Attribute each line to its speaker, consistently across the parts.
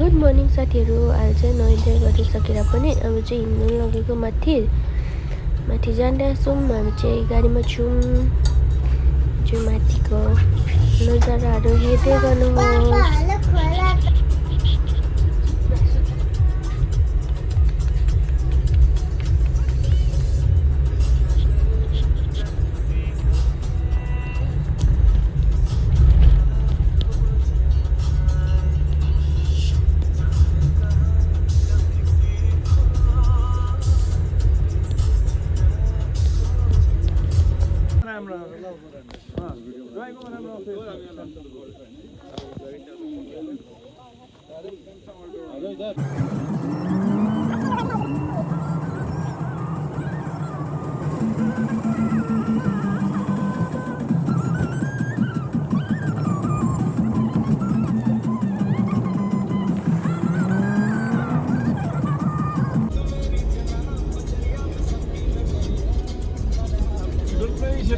Speaker 1: Good morning साथीहरू। आज चाहिँ नुहाइधुवाइ गरिसकेर पनि अब चाहिँ हिँड्नु लगेको माथि जाँदैछौँ। हामी चाहिँ गाडीमा छौँ। चाहिँ माथिको नजाराहरू हेर्दै गर्नुहोस्।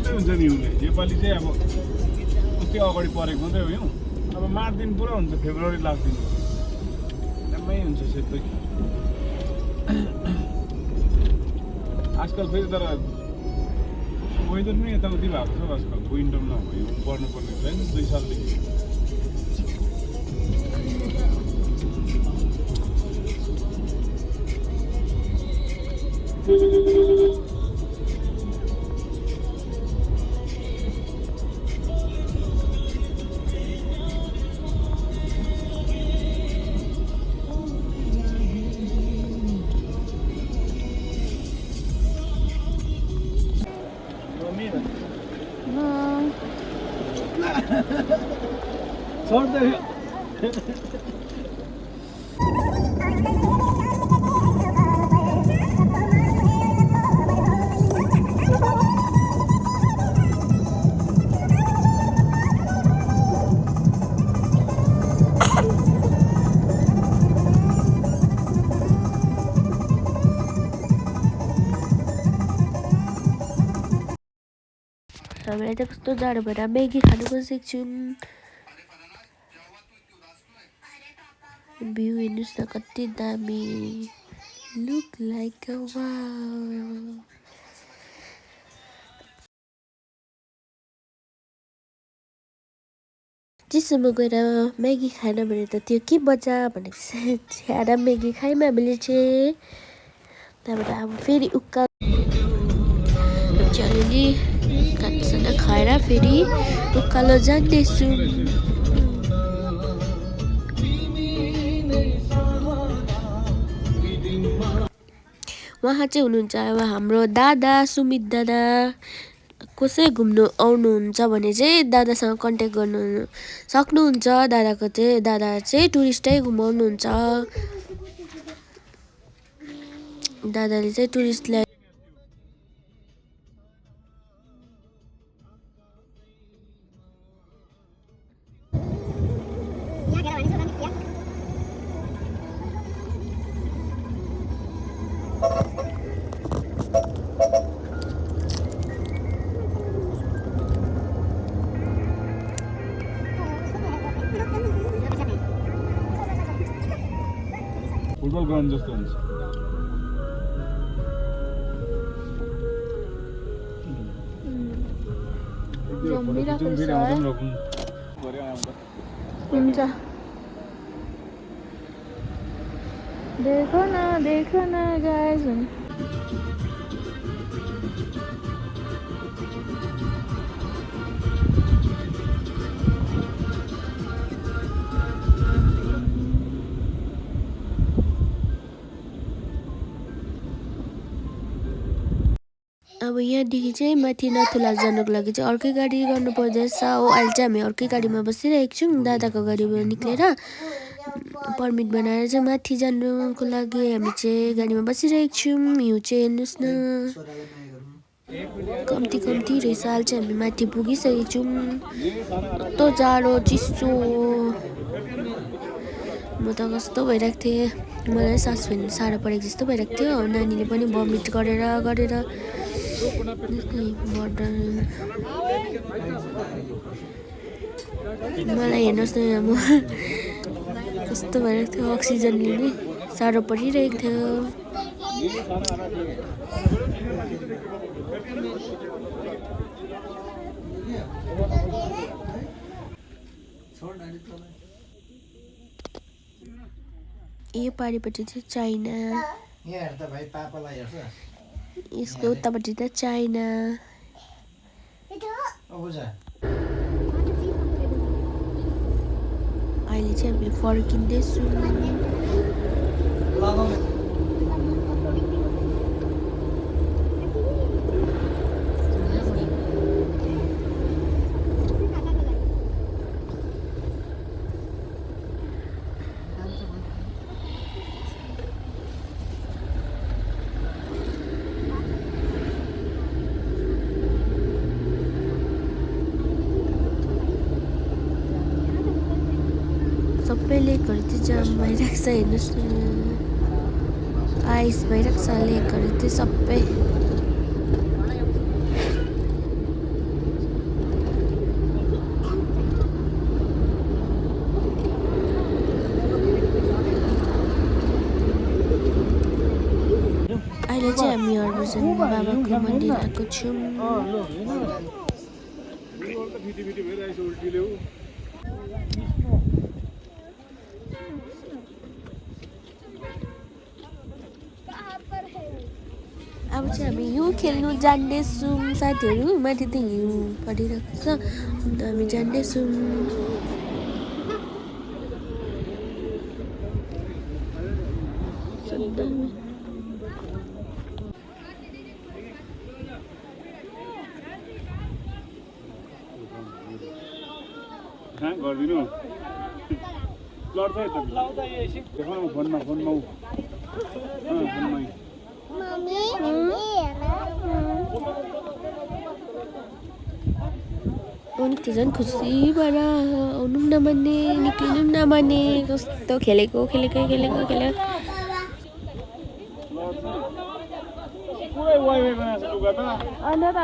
Speaker 2: हुन्छ नि हुने नेपाली चाहिँ अब कति अगाडि परेको मात्रै हो यो। अब मार्च दिन पुरा हुन्छ, फेब्रुअरी लास्ट दिन एकदमै हुन्छ सेतै। आजकल फेरि तर वेदर पनि यताउति भएको छ आजकल। विन्टर नभयो पर्नुपर्ने छैन 2 सालदेखि।
Speaker 1: हामीलाई त कस्तो जाडो भएर म्यागी खानु बसेको छौँ। भ्यू हेर्नुहोस् न कति दामी। Look like a wow. चिसोमा गएर म्यागी खान भने त त्यो के मजा भनेको छ्याएर म्यागी खायौँ हामीले चाहिँ। त्यहाँबाट अब फेरि उकालो अलिअलि खानासाना खाएर फेरि उकालो जाँदैछौँ। उहाँ चाहिँ हुनुहुन्छ अब हाम्रो दादा सुमित दादा। कसै घुम्नु आउनुहुन्छ भने चाहिँ दादासँग कन्ट्याक्ट गर्नु सक्नुहुन्छ। दादा चाहिँ टुरिस्टै घुमाउनुहुन्छ। दादाले चाहिँ टुरिस्टलाई
Speaker 2: फुटबल ग्राउन्ड जस्तो हुन्छ।
Speaker 1: हुन्छ देखो न गाइस। अब यहाँदेखि चाहिँ माथि नथुला जानुको लागि चाहिँ अर्कै गाडी गर्नु पर्दैछ हो। अहिले चाहिँ हामी अर्कै गाडीमा बसिरहेको छौँ। दादाको गाडीमा निक्लेर पर्मिट बनाएर चाहिँ माथि जानुको लागि हामी चाहिँ गाडीमा बसिरहेको छौँ। हिउँ चाहिँ हेर्नुहोस् न कम्ती रहेछ। अहिले चाहिँ हामी माथि पुगिसकेको छौँ। कस्तो जाडो चिसो। म त कस्तो भइरहेको थिएँ। मलाई सास फेर्नु साह्रो परेको जस्तो भइरहेको थियो। नानीले पनि भमिट गरेर मलाई हेर्नुहोस् न म कस्तो भइरहेको थियो अक्सिजन लिने साह्रो परिरहेको थियो यो पारिपट्टि चाहिँ चाइना यसको उतापट्टि त चाइना अहिले चाहिँ हामी फर्किँदैछौँ सबै लेकहरू चाहिँ जाम भइरहेको छ हेर्नुहोस् न आइस भइरहेको छ लेकहरू चाहिँ सबै अहिले चाहिँ हामी हरभजन बाबाको मन्दिर आएको छौँ अब चाहिँ हामी हिउँ खेल्नु जाँदैछौँ साथीहरू माथि त हिउँ परिरहेको छ अन्त हामी जाँदैछौँ
Speaker 2: गरिदिनु लड्छ फोनमा फोनमा
Speaker 1: अनि त झन् खुसी भएर आउनु पनि नमान्ने निक्लिनु पनि नमान्ने कस्तो खेलेको
Speaker 2: पुरै वाइफाई बनाएको छ लुगा त
Speaker 1: अन्त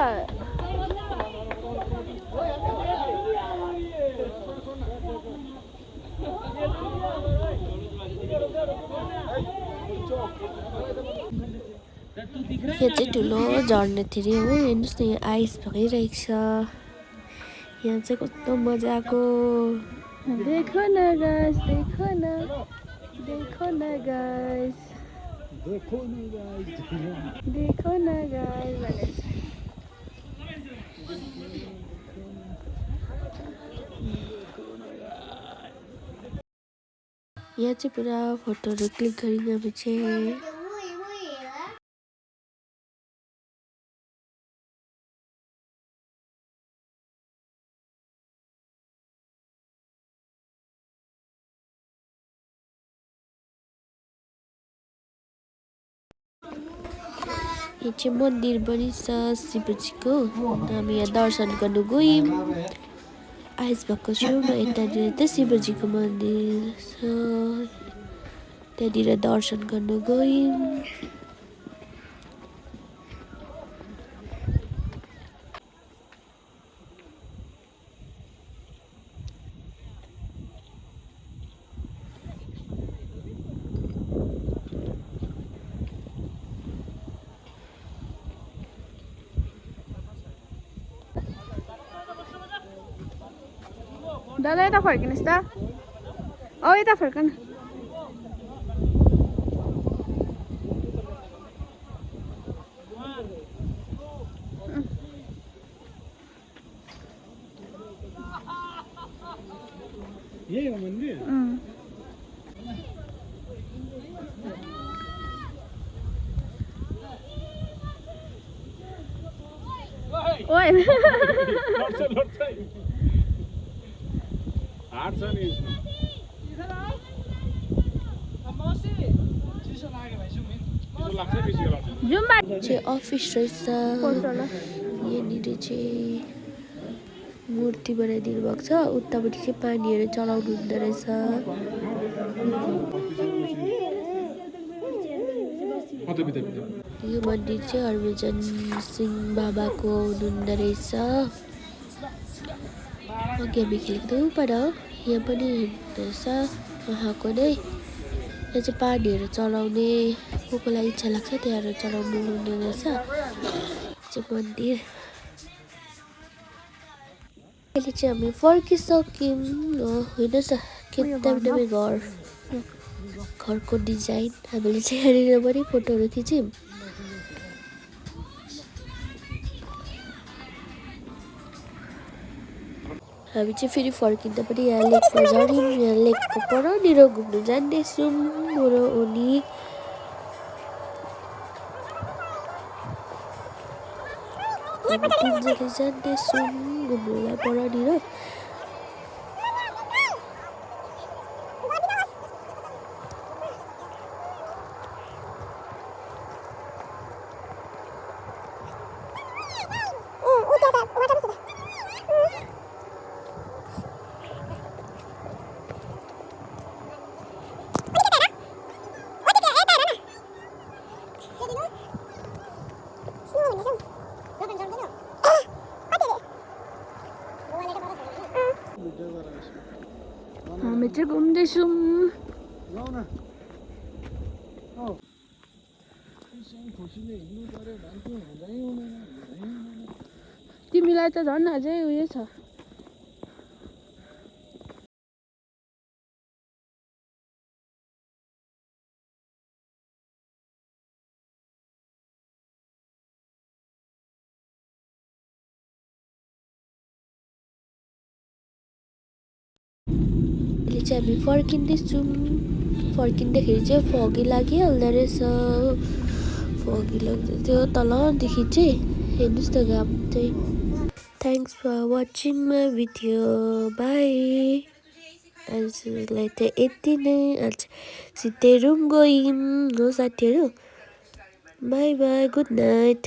Speaker 1: यो चाहिँ ठुलो झर्ना थियो हो हेर्नुहोस् न यहाँ आइस भइरहेको छ यहाँ चाहिँ कस्तो मजाको देखो न गाइस यहाँ चाहिँ पुरा फोटोहरू क्लिक गरिन्छ पछि यो चाहिँ मन्दिर पनि छ शिवजीको हामी यहाँ दर्शन गर्नु गयौँ आइस भएको छौँ यतानिर त शिवजीको मन्दिर छ त्यहाँनिर दर्शन गर्नु गयौँ
Speaker 3: दादा यता फर्किनुहोस् त यता फर्कन
Speaker 2: यही हो मन्दिर
Speaker 3: ओए
Speaker 2: लड्छ हाट छ नि
Speaker 1: चाहिँ अफिस रहेछ यहाँनिर चाहिँ मूर्ति बनाइदिनु भएको छ उतापट्टि चाहिँ पानीहरू चलाउनु हुँदो रहेछ यो मन्दिर चाहिँ हरभजन सिंह बाबाको हुनुहुँदो रहेछ अघि हामी खेलेको थियौँ पर यहाँ पनि हेर्दो रहेछ उहाँको नै यहाँ चाहिँ पानीहरू चलाउने को कोलाई इच्छा लाग्छ त्यहाँहरू चलाउनु हुने रहेछ चाहिँ मन्दिर। अहिले चाहिँ हामी फर्किसक्यौँ हेर्नुहोस् न के दामी घरको डिजाइन। हामीले चाहिँ यहाँनिर पनि फोटोहरू खिच्यौँ। हामी चाहिँ फेरि फर्किँदा पनि यहाँ लेकमा झऱ्यौँ। यहाँ लेकको परनिर घुम्नु जाँदैछौँ म र उनी। हामी तिनजना जाँदैछौँ घुम्नुलाई परनिर।
Speaker 3: हामी चाहिँ घुम्दैछौँ। तिमीलाई त झन् अझै उयो छ।
Speaker 1: अहिले चाहिँ हामी फर्किँदैछौँ। फर्किँदाखेरि चाहिँ फगी लागिहाल्दो रहेछ। फगी लाग्दै थियो तलदेखि चाहिँ हेर्नुहोस् त घाम चाहिँ। Thanks for watching my video bye. आजलाई त यति नै। आज सिधै रुम गयौँ हो साथीहरू। By by good night.